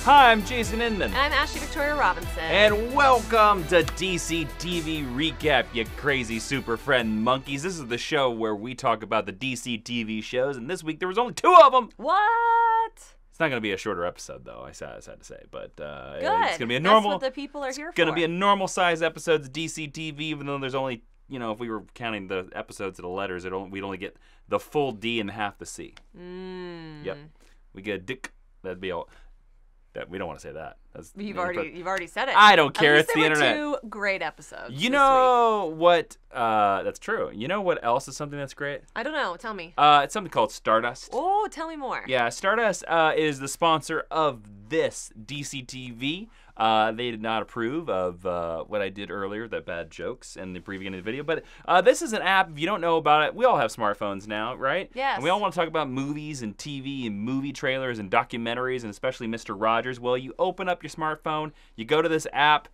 Hi, I'm Jason Inman. And I'm Ashley Victoria Robinson. And welcome to DCTV Recap, you crazy super friend monkeys. This is the show where we talk about the DCTV shows, and this week there was only 2 of them. What? It's not going to be a shorter episode, though, I sad to say, but Good. It's going to be a normal. That's what the people are here for. It's going to be a normal size episode of DCTV, even though there's only, if we were counting the episodes of the letters, we'd only get the full D and half the C. Yep. We get a dick. That'd be all. We don't want to say that. You've already said it. I don't care. At It's least the internet. There were 2 great episodes. You know what? That's true. You know what else is something that's great? I don't know. Tell me. It's something called Stardust. Oh, tell me more. Yeah, Stardust is the sponsor of this DCTV. They did not approve of what I did earlier, the bad jokes in the beginning of the video. But this is an app. If you don't know about it, we all have smartphones now, right? Yes. And we all want to talk about movies and TV and movie trailers and documentaries and especially Mr. Rogers. Well, you open up your smartphone, you go to this app,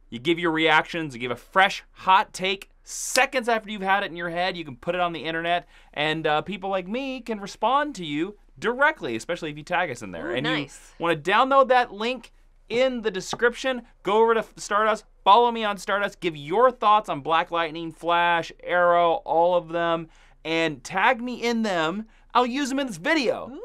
you give your reactions, you give a fresh, hot take. Seconds after you've had it in your head, you can put it on the internet, and people like me can respond to you directly, especially if you tag us in there. Ooh, and nice. You want to download that link in the description. Go over to Stardust, follow me on Stardust, give your thoughts on Black Lightning, Flash, Arrow, all of them, and tag me in them. I'll use them in this video. Ooh.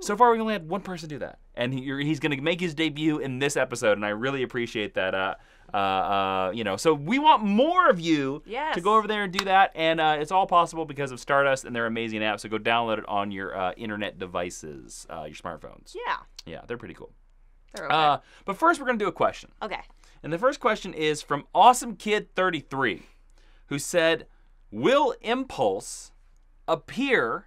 So far, we only had 1 person do that, and he's going to make his debut in this episode, and I really appreciate that. So we want more of you to go over there and do that, and it's all possible because of Stardust and their amazing app. So go download it on your internet devices, your smartphones. Yeah, they're pretty cool. They're okay. But first, we're gonna do a question. Okay. And the first question is from Awesome Kid 33, who said, "Will Impulse appear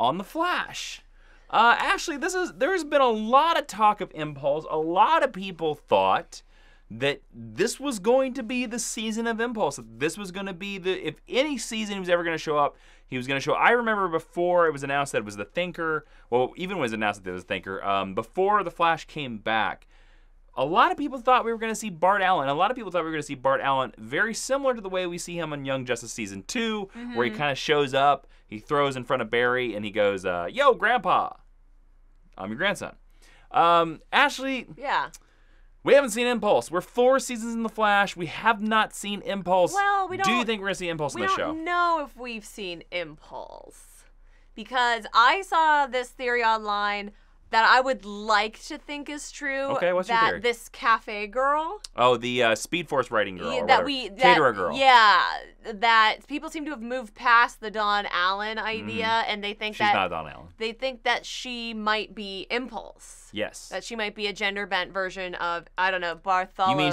on The Flash?" Ashley, there's been a lot of talk of Impulse. A lot of people thought that this was going to be the season of Impulse. This was going to be if any season he was ever going to show up, he was going to show. I remember before it was announced that it was the Thinker. Well, even when it was announced that it was the Thinker, before the Flash came back, a lot of people thought we were going to see Bart Allen. A lot of people thought we were going to see Bart Allen very similar to the way we see him on Young Justice Season 2, where he kind of shows up, he throws in front of Barry, and he goes, "Yo, Grandpa, I'm your grandson." Ashley. Yeah. We haven't seen Impulse. We're 4 seasons in The Flash. We have not seen Impulse. Well, we don't. Do you think we're going to see Impulse in this show? We don't know if we've seen Impulse. Because I saw this theory online that I would like to think is true. Okay, what's your theory? That this cafe girl. Oh, the Speed Force writing girl. Caterer girl. Yeah, that people seem to have moved past the Dawn Allen idea, and they think She's not Dawn Allen. They think that she might be Impulse. Yes. That she might be a gender bent version of, I don't know, Bartholomew. You mean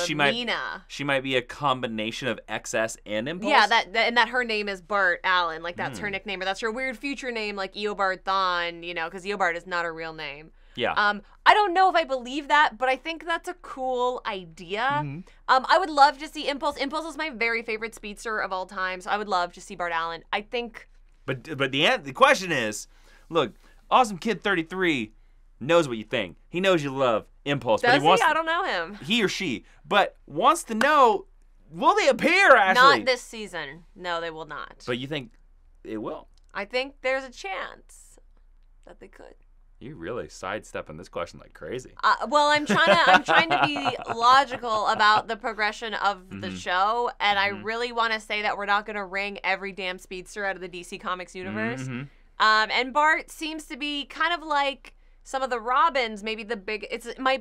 she might be a combination of XS and Impulse? Yeah, and that her name is Bart Allen, like that's her nickname, or that's her weird future name, like Eobard Thawne, because Eobard is not her real name. Yeah. I don't know if I believe that, but I think that's a cool idea. I would love to see Impulse. Impulse is my very favorite speedster of all time, so I would love to see Bart Allen. I think. But the question is, look, Awesome Kid 33 knows what you think. He knows you love Impulse. Does but I don't know him. He or she, but wants to know, will they appear, Ashley? Not this season. No, they will not. But you think it will? I think there's a chance that they could. You're really sidestepping this question like crazy. Well, I'm trying to be logical about the progression of the show, and I really want to say that we're not going to wring every damn speedster out of the DC Comics universe. And Bart seems to be kind of like some of the Robins, maybe the big.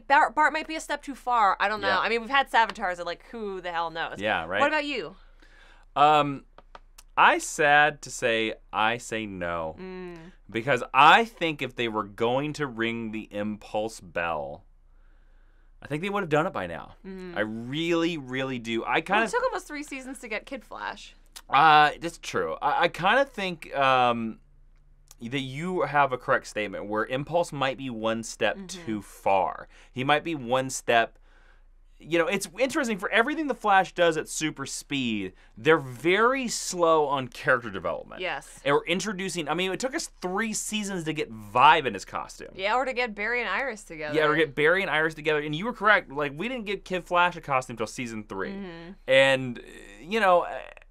Bart might be a step too far. I don't know. Yeah. I mean, we've had Savitar, so like, who the hell knows? Yeah, right. What about you? I say no. Because I think if they were going to ring the Impulse bell, I think they would have done it by now. I really, really do. It took almost 3 seasons to get Kid Flash. That's true. I kind of think that you have a correct statement where Impulse might be 1 step too far. He might be 1 step. It's interesting, for everything the Flash does at super speed, they're very slow on character development. Yes. And we're introducing, it took us 3 seasons to get Vibe in his costume. Yeah, or to get Barry and Iris together. Yeah, or get Barry and Iris together. And you were correct. Like, we didn't get Kid Flash a costume until season 3. And,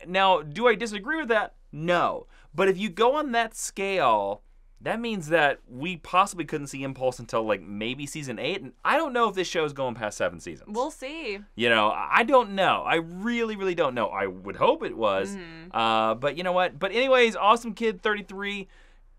now, do I disagree with that? No. But if you go on that scale, that means that we possibly couldn't see Impulse until like maybe season 8, and I don't know if this show is going past 7 seasons. We'll see. You know, I don't know. I really, really don't know. I would hope it was, but you know what? But anyways, Awesome Kid 33,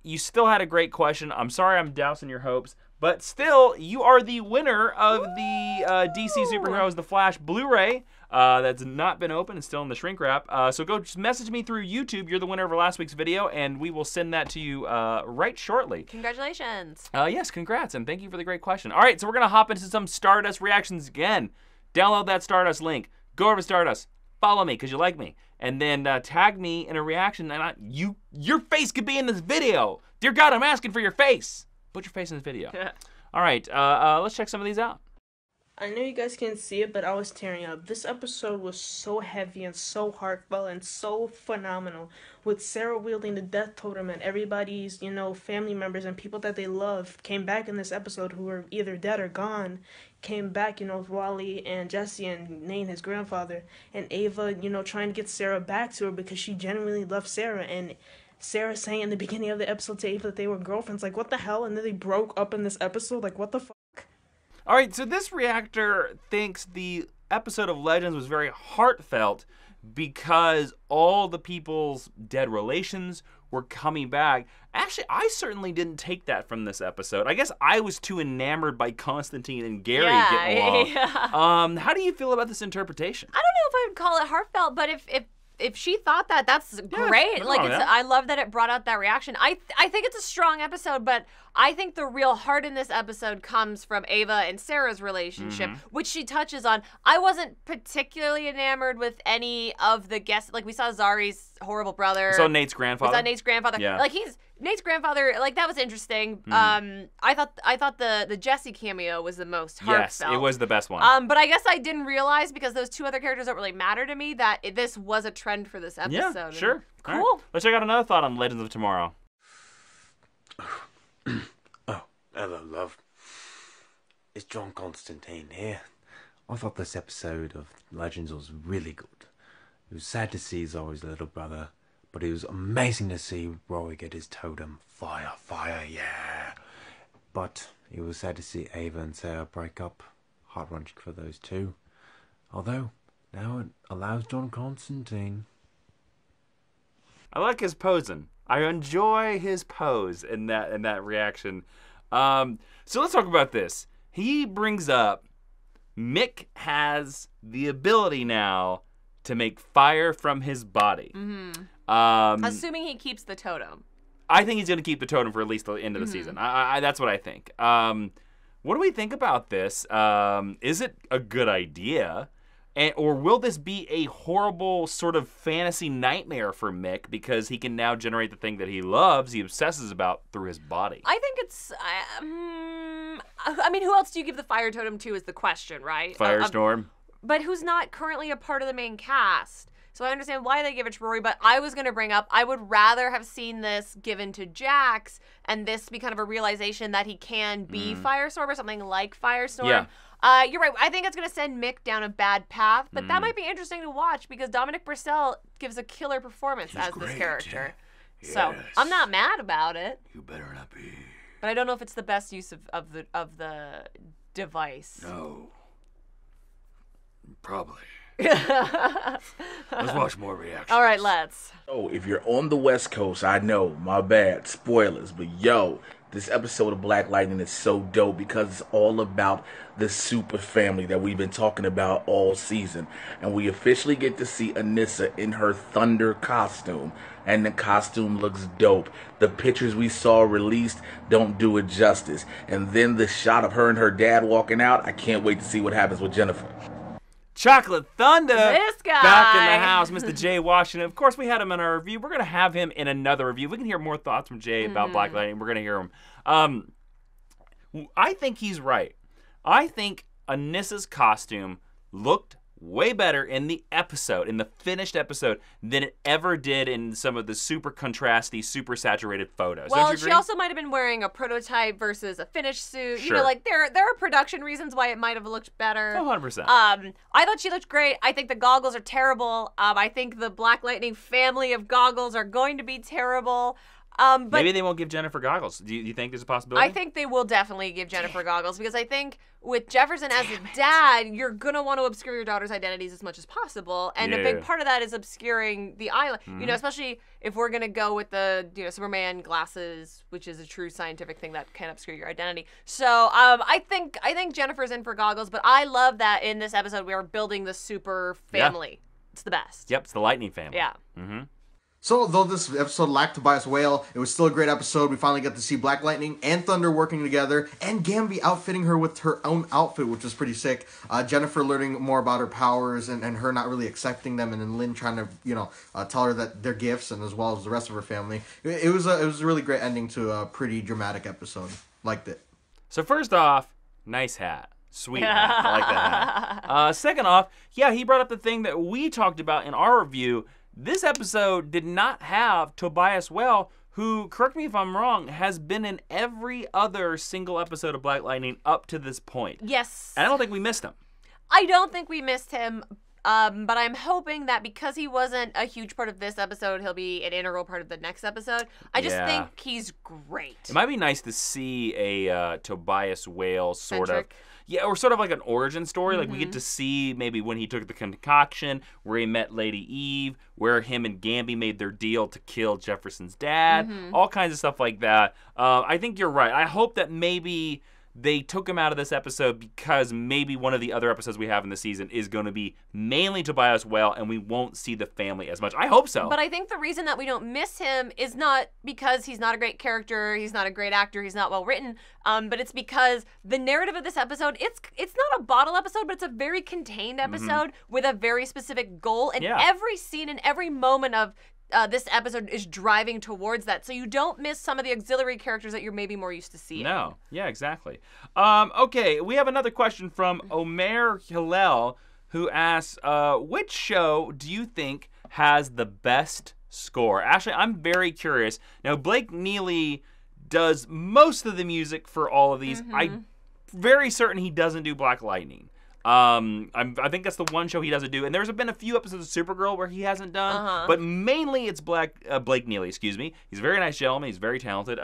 you still had a great question. I'm sorry I'm dousing your hopes, but still, you are the winner of the DC Superheroes The Flash Blu-ray. That's not been open. It's still in the shrink wrap. So go just message me through YouTube. You're the winner of our last week's video, and we will send that to you right shortly. Congratulations. Yes, congrats, and thank you for the great question. All right, so we're going to hop into some Stardust reactions again. Download that Stardust link. Go over to Stardust. Follow me because you like me. And then tag me in a reaction, and your face could be in this video. Dear God, I'm asking for your face. Put your face in this video. All right, let's check some of these out. I know you guys can't see it, but I was tearing up. This episode was so heavy and so heartfelt and so phenomenal. With Sarah wielding the death totem and everybody's, family members and people that they love came back in this episode who were either dead or gone. Came back, Wally and Jesse and Nate, his grandfather. And Ava, trying to get Sarah back to her because she genuinely loved Sarah. And Sarah saying in the beginning of the episode to Ava that they were girlfriends. Like, what the hell? And then they broke up in this episode. Like, what the fuck? All right, so this reactor thinks the episode of Legends was very heartfelt because all the people's dead relations were coming back. Actually, I certainly didn't take that from this episode. I guess I was too enamored by Constantine and Gary getting along. Yeah. How do you feel about this interpretation? I don't know if I would call it heartfelt, but if she thought that, that's great. Like, I love that it brought out that reaction. I think it's a strong episode, but I think the real heart in this episode comes from Ava and Sarah's relationship, which she touches on. I wasn't particularly enamored with any of the guests. Like, we saw Zari's horrible brother. We saw Nate's grandfather. Yeah. Like, Nate's grandfather, like, that was interesting. I thought the Jesse cameo was the most heartfelt. Yes, it was the best one. But I guess I didn't realize, because those two other characters don't really matter to me, that this was a trend for this episode. Yeah, sure. Cool. Right. Let's check out another thought on Legends of Tomorrow. Oh, hello, love. It's John Constantine here. I thought this episode of Legends was really good. It was sad to see Zori's little brother, but it was amazing to see Rory get his totem. Fire, fire, yeah. But it was sad to see Ava and Sarah break up. Heart-wrenching for those two. Although, now it allows John Constantine. I like his posing. I enjoy his pose in that reaction. So let's talk about this. He brings up Mick has the ability now to make fire from his body. Assuming he keeps the totem. I think he's going to keep the totem for at least the end of the season. That's what I think. What do we think about this? Is it a good idea? Or will this be a horrible sort of fantasy nightmare for Mick because he can now generate the thing that he loves, he obsesses about through his body? I think it's... I mean, who else do you give the fire totem to is the question, right? Firestorm. But who's not currently a part of the main cast. So I understand why they give it to Rory, but I was going to bring up, I would rather have seen this given to Jax and this be kind of a realization that he can be Firestorm or something like Firestorm. Yeah. You're right. I think it's going to send Mick down a bad path, but that might be interesting to watch because Dominic Purcell gives a killer performance as this character. Yes. So I'm not mad about it. You better not be. But I don't know if it's the best use of the device. No. Probably. Let's watch more reactions. All right, let's. Oh, if you're on the West Coast, I know, my bad, spoilers, but yo, this episode of Black Lightning is so dope because it's all about the super family that we've been talking about all season. And we officially get to see Anissa in her Thunder costume. And the costume looks dope. The pictures we saw released don't do it justice. And then the shot of her and her dad walking out, I can't wait to see what happens with Jennifer. Chocolate Thunder, this guy back in the house, Mr. Jay Washington. Of course, we had him in our review. We're going to have him in another review. We can hear more thoughts from Jay about Black Lightning. We're going to hear him. I think he's right. I think Anissa's costume looked way better in the episode, in the finished episode, than it ever did in some of the super contrasty, super saturated photos. Well, she also might have been wearing a prototype versus a finished suit. Sure. You know, like there are production reasons why it might have looked better. 100%. I thought she looked great. I think the goggles are terrible. I think the Black Lightning family of goggles are going to be terrible. But Maybe they won't give Jennifer goggles. Do you think there's a possibility? I think they will definitely give Jennifer goggles because I think with Jefferson as a dad, you're going to want to obscure your daughter's identities as much as possible. And a big part of that is obscuring the island, you know, especially if we're going to go with the, you know, Superman glasses, which is a true scientific thing that can obscure your identity. So I think Jennifer's in for goggles, but I love that in this episode we are building the super family. Yeah. It's the best. Yep, it's the Lightning family. Yeah. So, though this episode lacked Tobias Whale, it was still a great episode. We finally got to see Black Lightning and Thunder working together, and Gamby outfitting her with her own outfit, which was pretty sick. Jennifer learning more about her powers and her not really accepting them, and then Lynn trying to, you know, tell her that they're gifts, and as well as the rest of her family. It was a really great ending to a pretty dramatic episode. Liked it. So first off, nice hat. Sweet hat. I like that hat. Second off, yeah, he brought up the thing that we talked about in our review. This episode did not have Tobias Whale, who, correct me if I'm wrong, has been in every other single episode of Black Lightning up to this point. Yes. And I don't think we missed him. I don't think we missed him, but I'm hoping that because he wasn't a huge part of this episode, he'll be an integral part of the next episode. I just think he's great. It might be nice to see a Tobias Whale sort of... Centric. Yeah, or sort of like an origin story. Like, we get to see maybe when he took the concoction, where he met Lady Eve, where him and Gamby made their deal to kill Jefferson's dad, all kinds of stuff like that. I think you're right. I hope that maybe they took him out of this episode because maybe one of the other episodes we have in the season is going to be mainly Tobias Whale, and we won't see the family as much. I hope so. But I think the reason that we don't miss him is not because he's not a great character, he's not a great actor, he's not well written, but it's because the narrative of this episode, it's not a bottle episode, but it's a very contained episode with a very specific goal, and every scene and every moment of this episode is driving towards that, so you don't miss some of the auxiliary characters that you're maybe more used to seeing. No, yeah, exactly. Okay, we have another question from Omer Hillel, who asks, which show do you think has the best score? Actually, I'm very curious. Now, Blake Neely does most of the music for all of these. I'm very certain he doesn't do Black Lightning. I think that's the one show he doesn't do, and there's been a few episodes of Supergirl where he hasn't done, but mainly it's Blake Neely, excuse me. He's a very nice gentleman. He's very talented.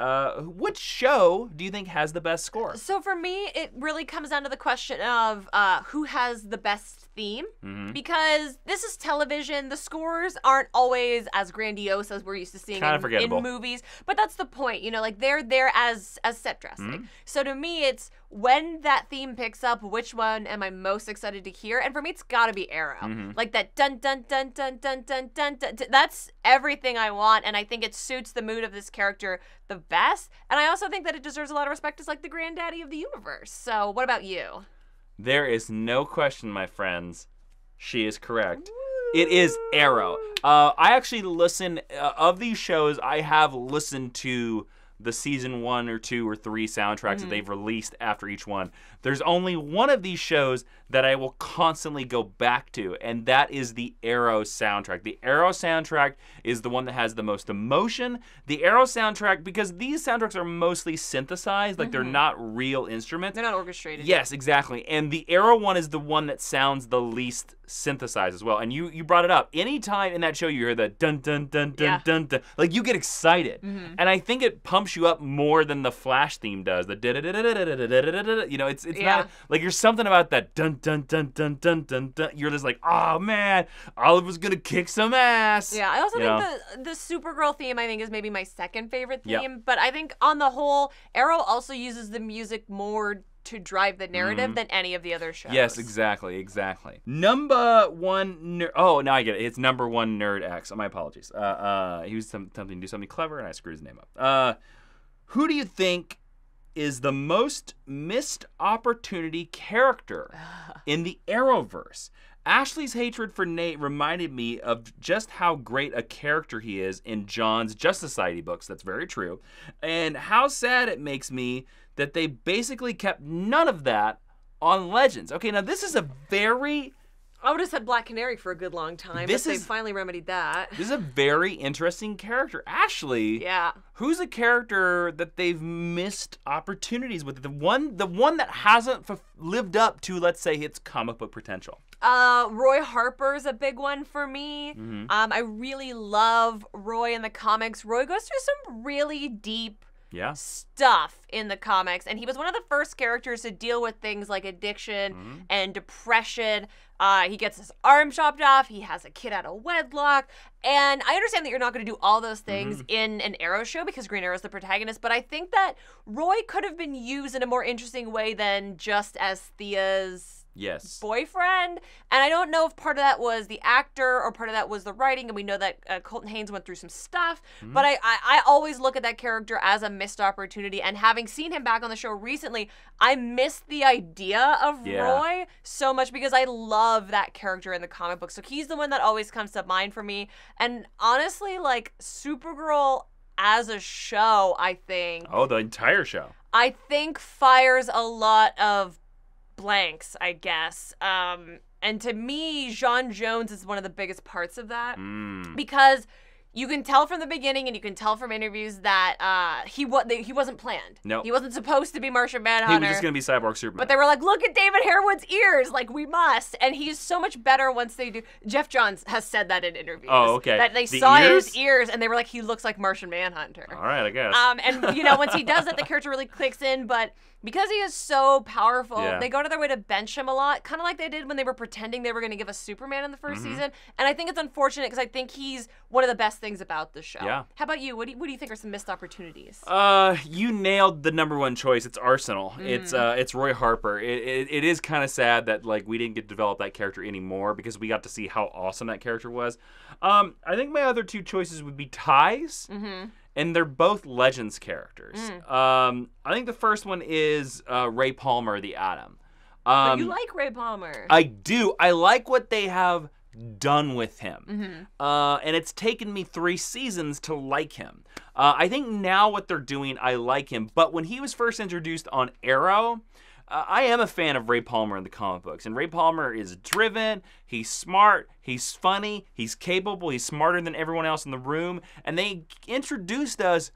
Which show do you think has the best score? So for me, it really comes down to the question of who has the best theme, because this is television. The scores aren't always as grandiose as we're used to seeing in movies, but that's the point. You know, like they're there as set dressing. So to me, it's when that theme picks up, which one am I most excited to hear? And for me, it's got to be Arrow. Like that dun dun dun dun dun dun dun dun. That's everything I want, and I think it suits the mood of this character the best. And I also think that it deserves a lot of respect as like the granddaddy of the universe. So what about you? There is no question, my friends. She is correct. It is Arrow. I actually listen, of these shows, I have listened to the season 1 or 2 or 3 soundtracks that they've released after each one. There's only one of these shows that I will constantly go back to, and that is the Arrow soundtrack. The Arrow soundtrack is the one that has the most emotion. The Arrow soundtrack, because these soundtracks are mostly synthesized, like they're not real instruments. They're not orchestrated. Yes, exactly. And the Arrow one is the one that sounds the least synthesized as well. And you brought it up. Anytime in that show you hear the dun dun dun dun dun dun, like you get excited. And I think it pumps you up more than the Flash theme does. The da-da-da-da-da-da-da-da-da-da. You know, it's not like there's something about that dun dun dun dun dun dun dun. You're just like, oh man, Oliver's gonna kick some ass. Yeah, I also think the Supergirl theme I think is maybe my second favorite theme. But I think on the whole, Arrow also uses the music more to drive the narrative than any of the other shows. Yes, exactly. Number one oh, now I get it. It's number one Nerd X. Oh, my apologies. He was attempting to do something clever, and I screwed his name up. Who do you think is the most missed opportunity character in the Arrowverse? Ashley's hatred for Nate reminded me of just how great a character he is in John's Justice Society books. That's very true. And how sad it makes me that they basically kept none of that on Legends. Okay, now this is a very... I would have said Black Canary for a good long time, but they finally remedied that. This is a very interesting character. Ashley, who's a character that they've missed opportunities with? The one that hasn't lived up to, let's say, its comic book potential. Roy Harper's a big one for me. I really love Roy in the comics. Roy goes through some really deep stuff in the comics, and he was one of the first characters to deal with things like addiction and depression. He gets his arm chopped off. He has a kid out of wedlock. And I understand that you're not going to do all those things in an Arrow show because Green Arrow's the protagonist, but I think that Roy could have been used in a more interesting way than just as Thea's boyfriend. And I don't know if part of that was the actor or part of that was the writing, and we know that Colton Haynes went through some stuff, but I always look at that character as a missed opportunity, and having seen him back on the show recently, I missed the idea of Roy so much because I love that character in the comic book. So he's the one that always comes to mind for me. And honestly, like, Supergirl as a show, I think... Oh, the entire show. I think fires a lot of blanks, I guess. And to me, John Jones is one of the biggest parts of that because you can tell from the beginning and you can tell from interviews that he wasn't planned. No. He wasn't supposed to be Martian Manhunter. He was just going to be Cyborg Superman. But they were like, look at David Harewood's ears. Like, we must. And he's so much better once they do. Jeff Johns has said that in interviews. Oh, okay. That they saw his ears and they were like, he looks like Martian Manhunter. All right, I guess. And, you know, once he does it, the character really clicks in. But because he is so powerful, they go to their way to bench him a lot, kind of like they did when they were pretending they were going to give us Superman in the first season. And I think it's unfortunate because I think he's one of the best things about the show. Yeah. How about you? What do you think are some missed opportunities? You nailed the number one choice. It's Arsenal. It's Roy Harper. It is kind of sad that, like, we didn't get to develop that character anymore because we got to see how awesome that character was. I think my other two choices would be ties. And they're both Legends characters. I think the first one is Ray Palmer, the Atom. But you like Ray Palmer. I do. I like what they have done with him. And it's taken me 3 seasons to like him. I think now what they're doing, I like him. But when he was first introduced on Arrow, I am a fan of Ray Palmer in the comic books. And Ray Palmer is driven, he's smart, he's funny, he's capable, he's smarter than everyone else in the room. And they introduced us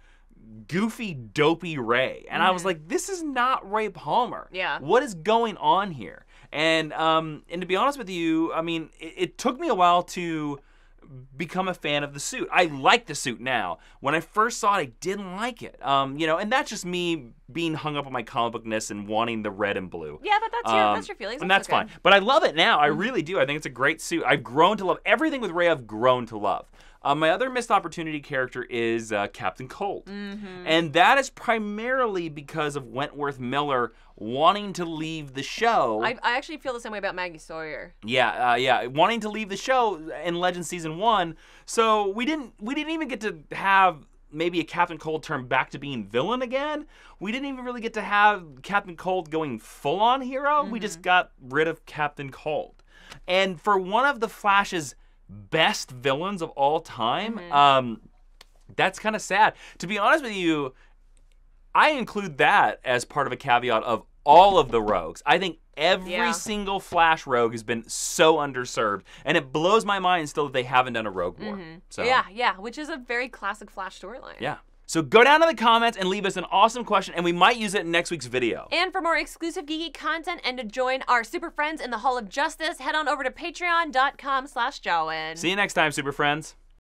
goofy, dopey Ray. And I was like, this is not Ray Palmer. Yeah. What is going on here? And to be honest with you, I mean, it took me a while to become a fan of the suit. I like the suit now. When I first saw it, I didn't like it. You know, and that's just me being hung up on my comic bookness and wanting the red and blue. Yeah, but that's your feelings. And that's okay. fine. But I love it now. I really do. I think it's a great suit. I've grown to love everything with Ray. I've grown to love. My other missed opportunity character is Captain Cold. And that is primarily because of Wentworth Miller wanting to leave the show. I actually feel the same way about Maggie Sawyer. Yeah, wanting to leave the show in Legends Season 1. So we didn't even get to have maybe a Captain Cold turn back to being villain again. We didn't even really get to have Captain Cold going full-on hero. We just got rid of Captain Cold. And for one of the Flash's best villains of all time, that's kind of sad. To be honest with you, I include that as part of a caveat of all of the rogues. I think every single Flash rogue has been so underserved, and it blows my mind still that they haven't done a Rogue War. So Yeah, which is a very classic Flash storyline. Yeah. So go down to the comments and leave us an awesome question, and we might use it in next week's video. And for more exclusive geeky content and to join our super friends in the Hall of Justice, head on over to patreon.com/Jawiin. See you next time, super friends.